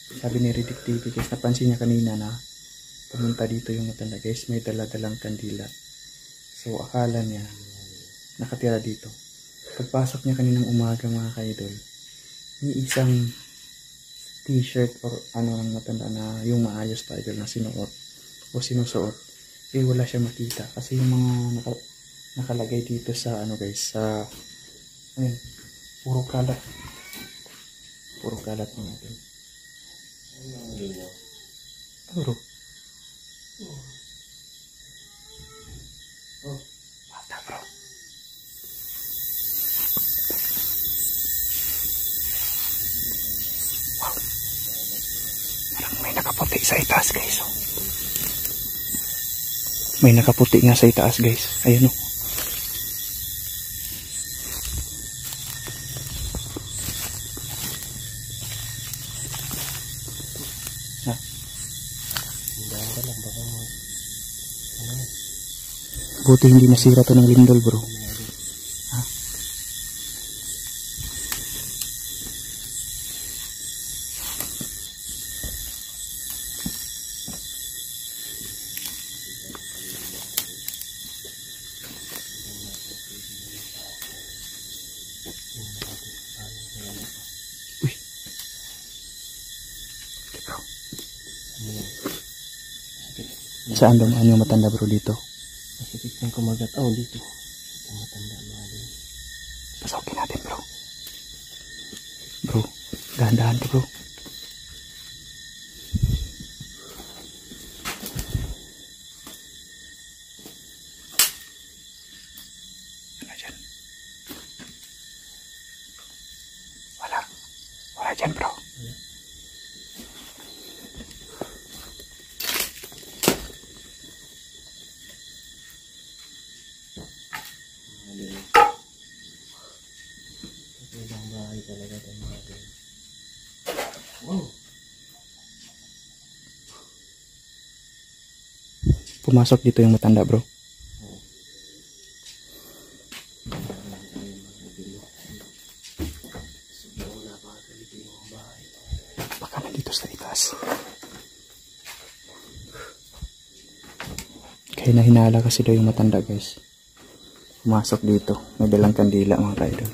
Sabi ni Riddick TV guys, napansin niya kanina na pumunta dito yung matanda guys, may dala-dalang kandila. So akala niya nakatira dito. Pagpasok niya kaninang umaga mga ka-idol, may isang t-shirt or ano ng matanda na yung maayos pa idol na sinuot o sinusuot, eh wala siya makita kasi yung mga nakalagay dito sa ano guys, sa ayun, puro kalat mga idol. Puro bata bro. Wow, parang may nakaputi sa itaas guys. Oh. May nakaputi nga sa itaas guys. Ayun oh. Ha? Buti hindi nasira to ng lindol bro. Ha? Uy. Bro. Saan dumaan yung matanda bro dito? Masakit ng kumagat. Oh, dito. Ito matanda mga din. Pasokin natin bro. Bro, dahan-dahan ka bro. Ano dyan? Wala. Wala dyan bro. Ibang bahay talaga ito mga din. Wow! Pumasok dito yung matanda bro. Baka nandito sa itaas. Kaya nahinala kasi daw yung matanda guys. Pumasok dito. May dalang kandila mga ka-idol.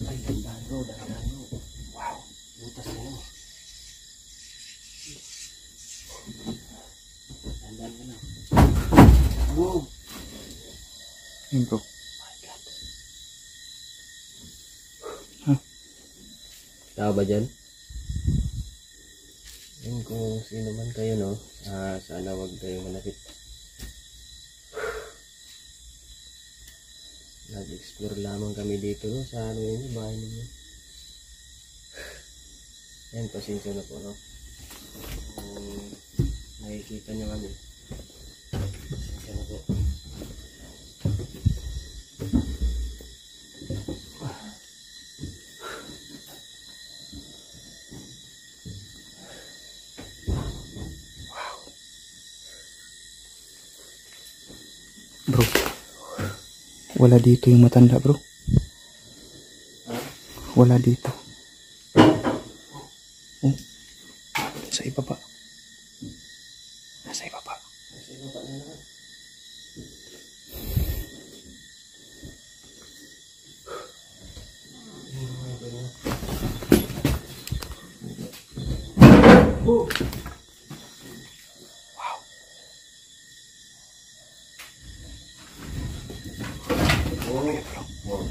Ay, dandan bro. Wow! Butas na yun. Dandan ka na. Wow! Ayun bro. My God. Huh? Tao ba dyan? Yun, kung sino man kayo, no? Sana wag kayo malapit. Nag-explore lamang kami dito, no? Sa ano yun, bahay ninyo. Yan, pasensya na po, no? Kung nakikita nyo kami. Pasensya na po. Bro. Wala dito yung matanda bro. Wala dito. Oh. Sa ibaba. Nasa ibaba. Nasa ibaba na naman. Oh! Wow. Okay, bro. Wow.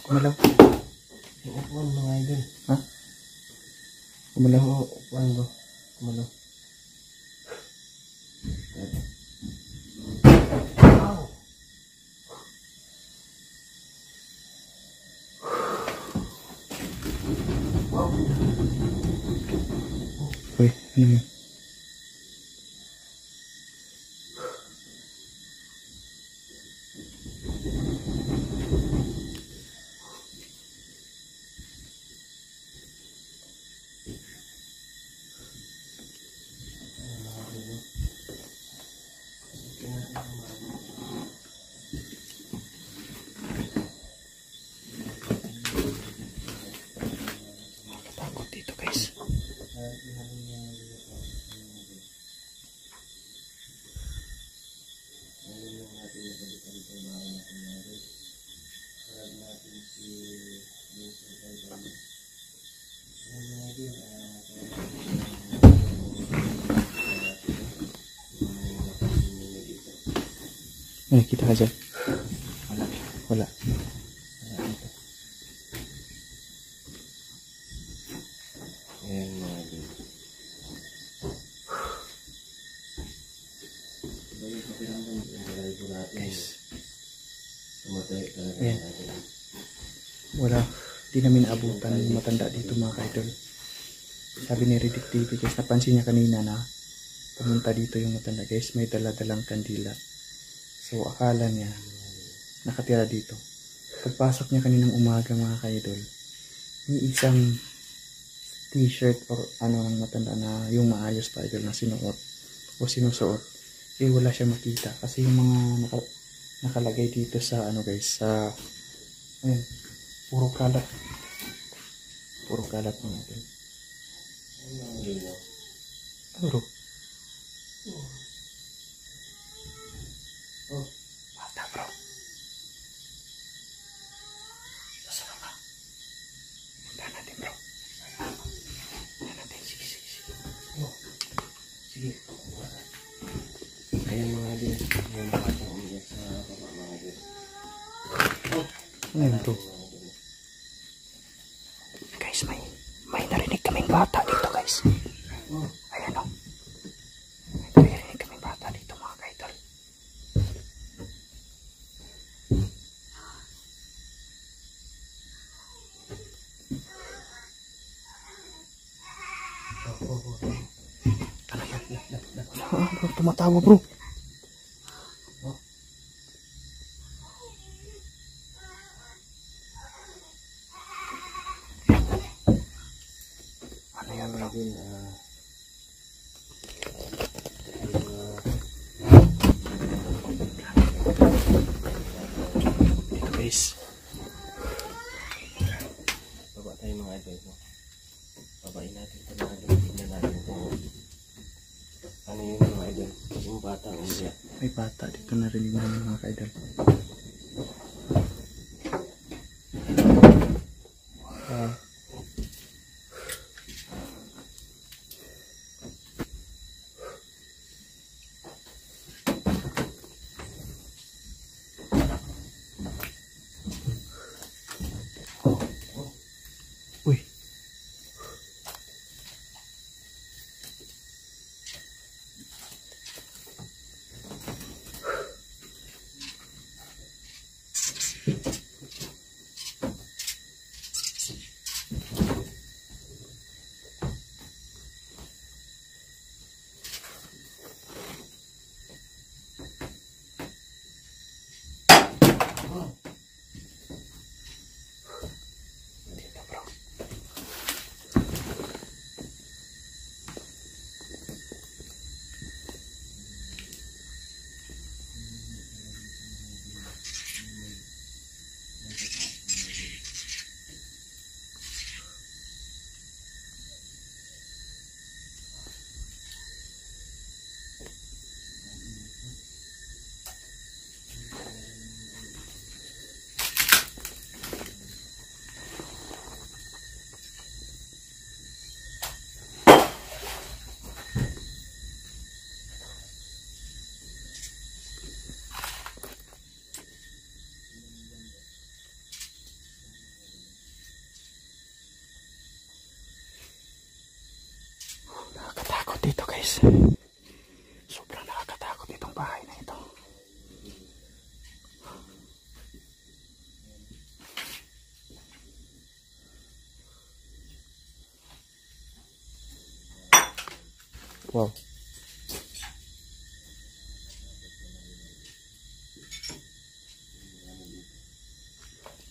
Kumalaw. Yung upuan mga idol. Ha? Kumalaw. Yung upuan bro. Kumalaw. Wow! Wow! Uy, ano yun? May nakita ka dyan? Wala. Wala. Dito. Ayan mga idol. Iba yung pakiramdam. Yung po natin. Guys. Tumatay talaga Ayan. natin. Wala. Di namin abutan yung matanda dito mga kaidol. Sabi ni Riddick TV guys, napansin niya kanina na pumunta dito yung matanda guys. May dala-dalang kandila. So akala niya nakatira dito. Pagpasok niya kaninang umaga mga kaidol, yung isang t-shirt or ano ng matanda na yung maayos pa idol na sinuot o sinusuot, eh wala siya makita kasi yung mga nakalagay dito sa ano guys, sa ayun, puro kalat mga idol. Puro bata bro. Sasama ka. Punta natin bro. Punta natin. Sige. Sige. Ayan mga idol. Ayan mga bata umiyak sa baba mga idol. Ano yun bro? Guys, may narinig kaming bata dito guys. Ayan o. May narinig kaming bata dito mga kaidol. Ano yan? Bro, tumatawa bro. Ano yan bro? Dito guys. Baba tayo mga idol. Babain natin ito mga idol. Tignan natin ito. Ano yun mga idol? Yung bata umiyak. May bata dito, narinig namin mga kaidol. Uy. Dito bro. Nakakatakot dito guys. Sobrang nakakatakot itong bahay na ito. Wow.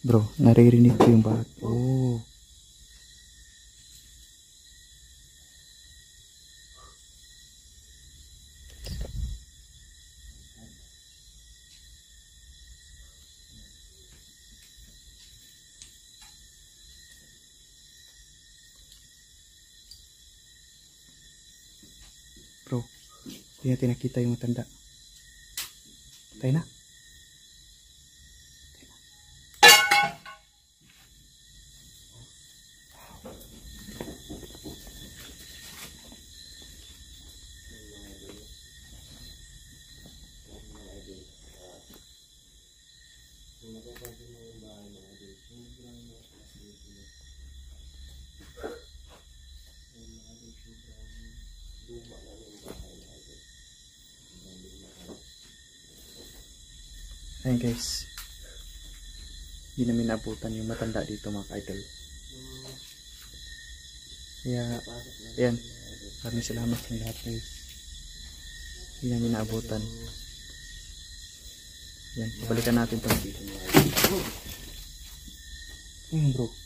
Bro, naririnig ko yung bahat. Oh. Hindi natin nakita yung matanda. Tayo na. Ayun guys, hindi namin naabutan yung matanda dito mga ka-idol. Kaya, ayan, maraming salamat sa lahat guys. Hindi namin naabutan. Ayan, balikan natin ito. Ayun bro.